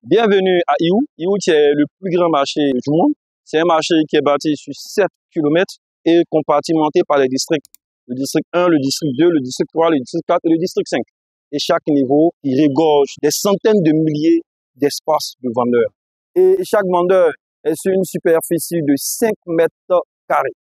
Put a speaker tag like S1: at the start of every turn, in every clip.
S1: Bienvenue à Yiwu. Yiwu, c'est le plus grand marché du monde. C'est un marché qui est bâti sur 7 km et compartimenté par les districts. Le district 1, le district 2, le district 3, le district 4 et le district 5. Et chaque niveau, il regorge des centaines de milliers d'espaces de vendeurs. Et chaque vendeur est sur une superficie de 5 mètres carrés.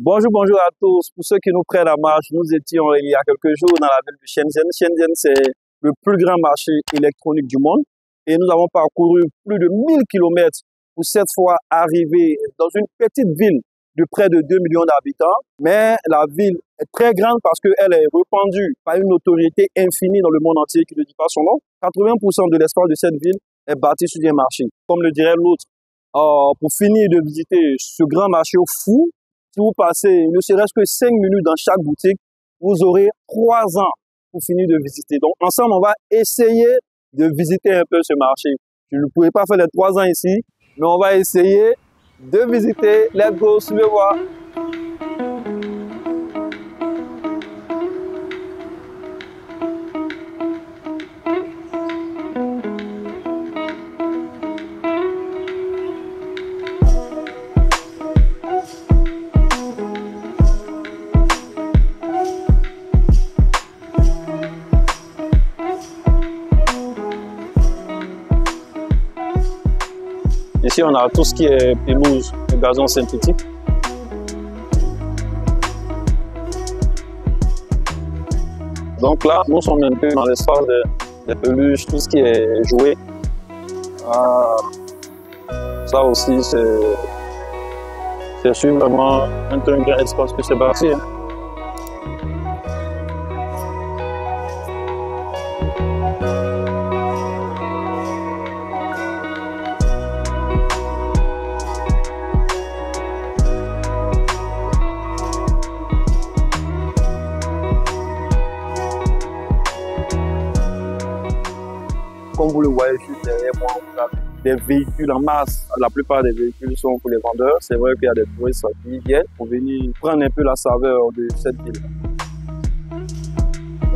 S1: Bonjour à tous. Pour ceux qui nous prennent la marche, nous étions il y a quelques jours dans la ville de Shenzhen. Shenzhen, c'est le plus grand marché électronique du monde. Et nous avons parcouru plus de 1000 km pour cette fois arriver dans une petite ville de près de 2 millions d'habitants. Mais la ville est très grande parce qu'elle est répandue par une autorité infinie dans le monde entier qui ne dit pas son nom. 80% de l'espace de cette ville est bâti sur des marchés. Comme le dirait l'autre, pour finir de visiter ce grand marché fou, si vous passez ne serait-ce que 5 minutes dans chaque boutique, vous aurez 3 ans pour finir de visiter. Donc, ensemble, on va essayer de visiter un peu ce marché. Je ne pourrai pas faire les 3 ans ici, mais on va essayer de visiter. Let's go, suivez-moi. Ici, on a tout ce qui est pelouse et gazon synthétique. Donc là, nous sommes un peu dans l'espace des peluches, tout ce qui est jouet. Ça aussi, c'est sûr vraiment un grand espace que c'est bâti. Hein. Comme vous le voyez juste derrière moi, on a des véhicules en masse. La plupart des véhicules sont pour les vendeurs. C'est vrai qu'il y a des touristes qui viennent pour venir prendre un peu la saveur de cette ville.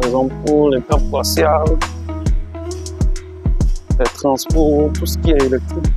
S1: Les ampoules, les cartes faciales, les transports, tout ce qui est électrique.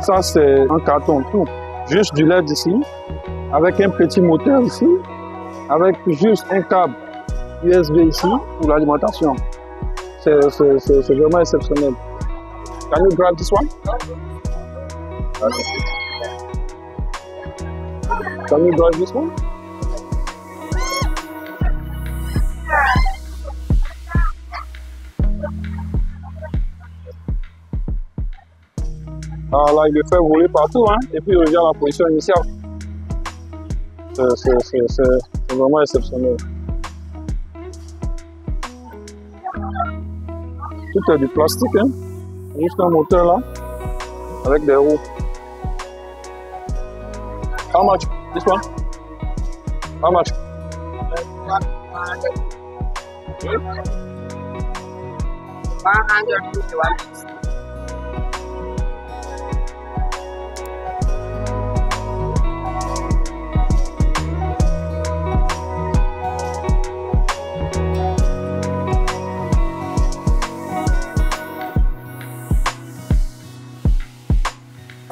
S1: Ça, c'est un carton tout. Juste du LED ici, avec un petit moteur ici, avec juste un câble USB ici pour l'alimentation. C'est vraiment exceptionnel. Can you grab this one? Can you grab this one? Ah là, il le fait rouler partout, hein, et puis il revient à la position initiale. C'est vraiment exceptionnel. Tout est du plastique, hein. Juste un moteur là, avec des roues. How much? This one? How much?
S2: 151.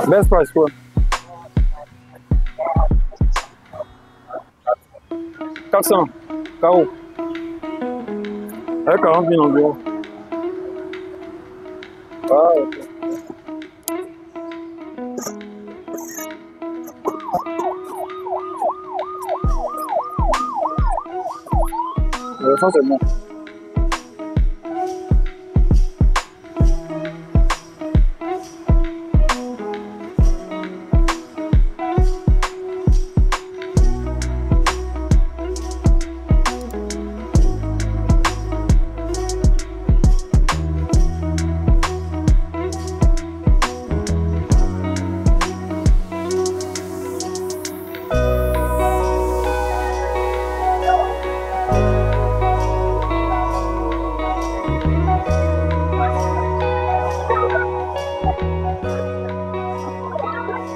S1: Best price quoi? 400 carreaux. Ouais, 40 000 environ. Ah, ok. Ça c'est bon.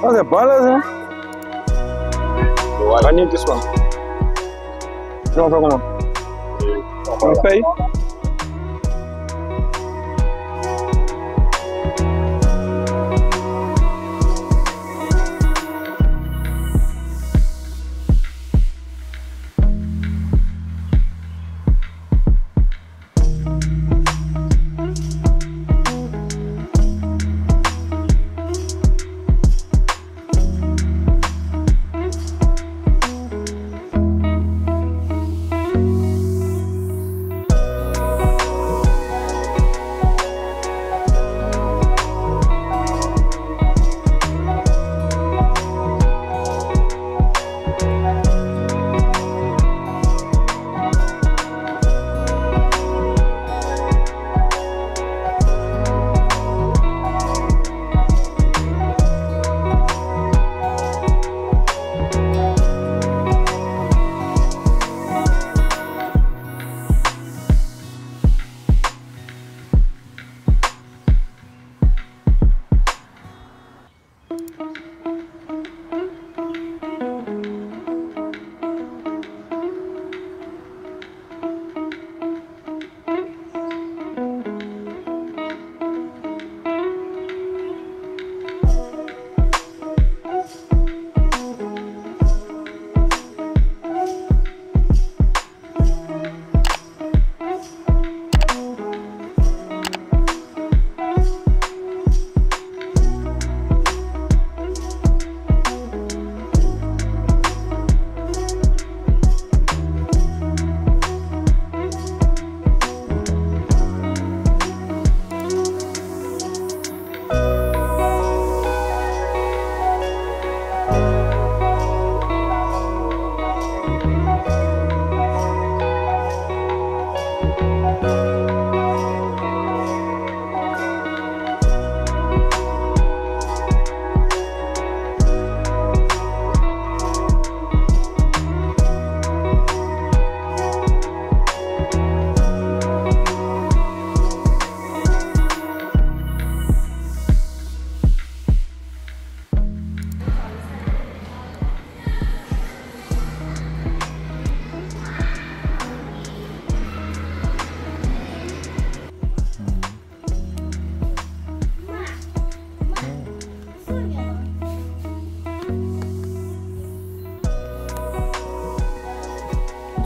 S1: Oh, c'est pas là, ça? I need this one. Non, pas comment. On paye?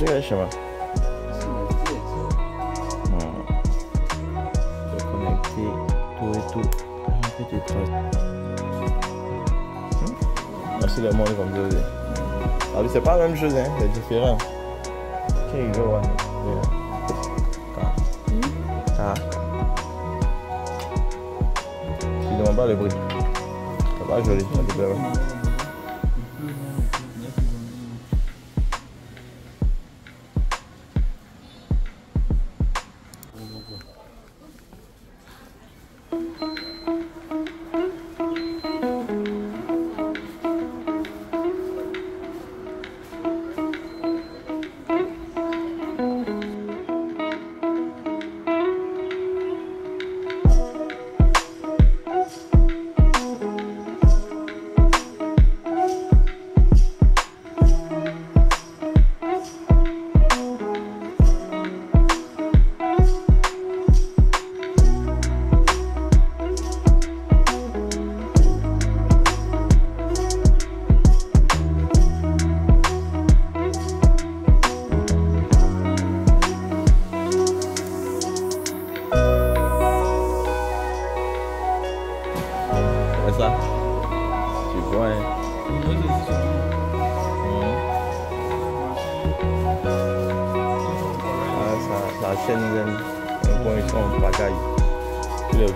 S3: Je sais pas. De connecter tout et tout. Un petit trace. Merci le monde comme ça. Ah, c'est pas la même chose, hein, c'est différent. Ok, go on. Tu demandes pas le bruit. C'est pas joli, ça te plaît. La Shenzhen, un point ici en pagaille. Tous les jours.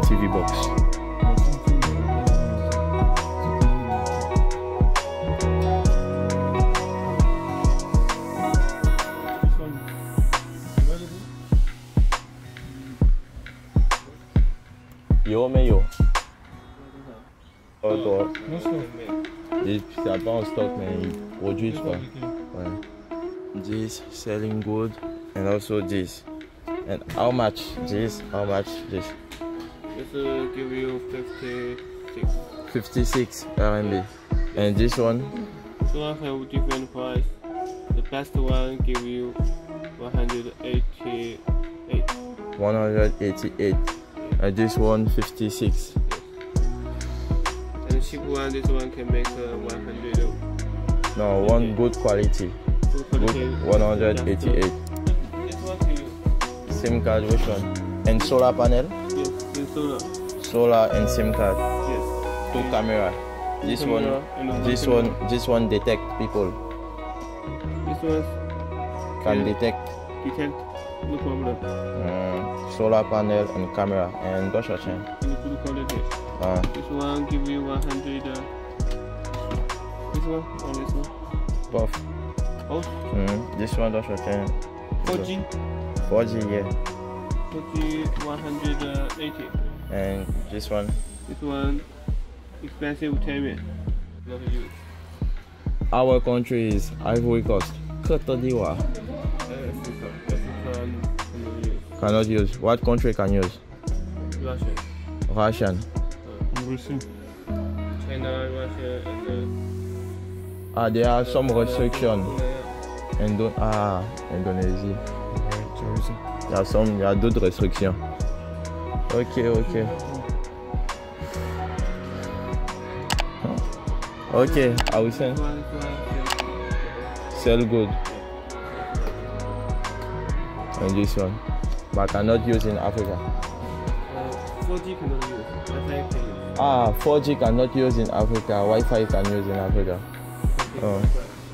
S3: TV box. Yo, mais yo. Toi. C'est pas en stock, mais ils produisent quoi. Ouais. This selling good and also this. And how much this? How much this?
S2: This will give you 56.
S3: 56 RMB. And this one?
S2: This one have different price. The best one give you 188.
S3: 188. And this one 56.
S2: And the cheap one, this one can make 100.
S3: No, one good quality. Good 188.
S2: This one to you.
S3: SIM card, which one? And solar panel?
S2: Yes, in solar.
S3: Solar and SIM card.
S2: Yes.
S3: Two camera. This
S2: Camera
S3: one detect people.
S2: This one
S3: Can detect.
S2: detect, no problem.
S3: Solar panel and camera and dash chain.
S2: In good quality. This one give you 100. This one or this one?
S3: Both.
S2: Both?
S3: This one dash chain.
S2: 4G.
S3: 4G, yeah.
S2: 4G 180.
S3: And this one?
S2: This one expensive 10 yuan. Not use.
S3: Our country is Ivory Coast. Kotodiwa. Cannot use. What country can use?
S2: Russia.
S3: Russian.
S2: China, Russia, and
S3: There are some restrictions. Indonésie. Il y a d'autres restrictions. Ok. Okay, I will send. Sell good. And this one. But cannot use in Africa.
S2: 4G cannot use. Wi-Fi can use.
S3: 4G cannot use in Africa. Wi-Fi can use in Africa.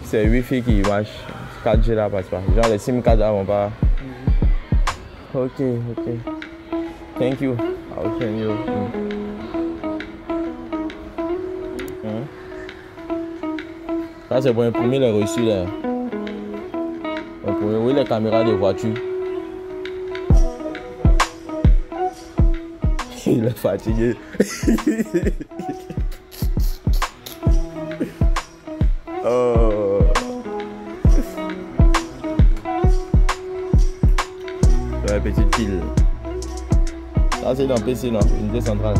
S3: C'est Wi-Fi qui marche. 4G là passe pas. Genre les SIM cards là vont pas. Ok. Thank you. I will send you. Ça c'est pour imprimer les reçus là. Pour ouvrir les caméras de voiture. Il est fatigué. Oh. La petite pile. Ça c'est dans PC non, unité centrale.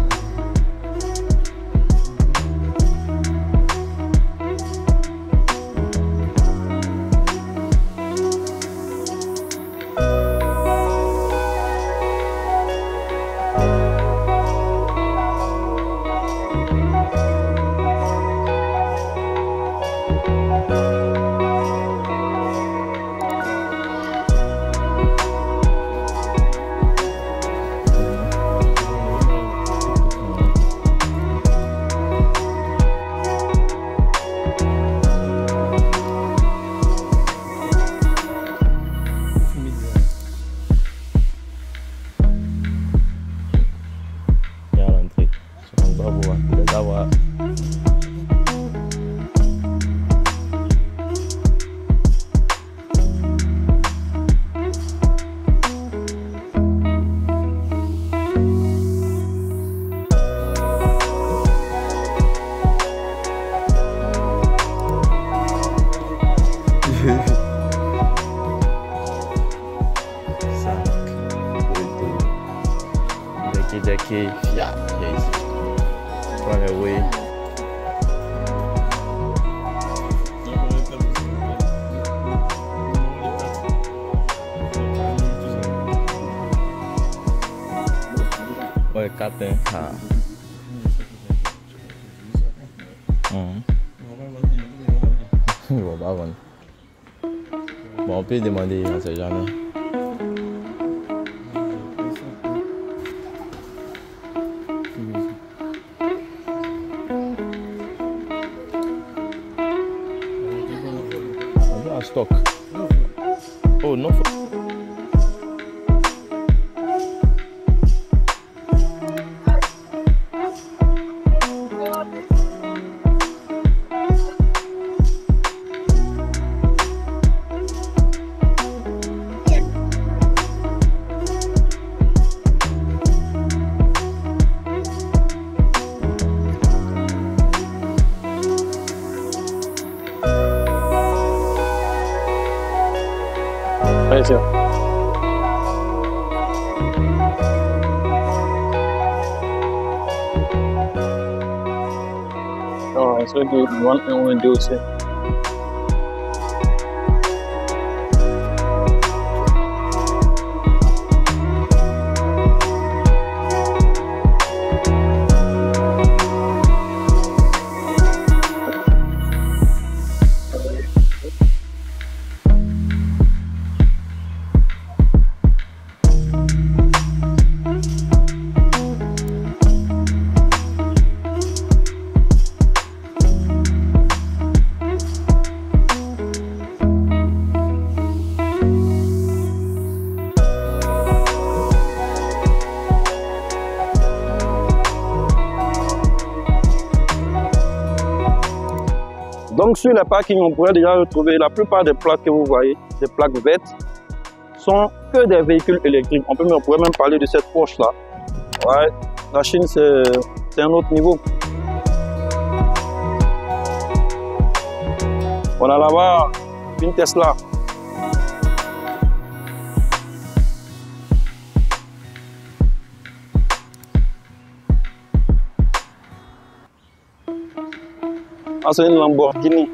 S3: the key. Yeah, he's run away. Ouais, captain. Ah. Bon, bah, bon. Bon, on peut demander, on sait jamais. On a un stock. Oh, non.
S1: Allez, oh, it's really good. One and one do it. Donc sur les parkings, on pourrait déjà retrouver la plupart des plaques que vous voyez, des plaques vertes, sont que des véhicules électriques. On pourrait même parler de cette Porsche là. Ouais, la Chine c'est un autre niveau. On a là-bas une Tesla. Ah, c'est une Lamborghini.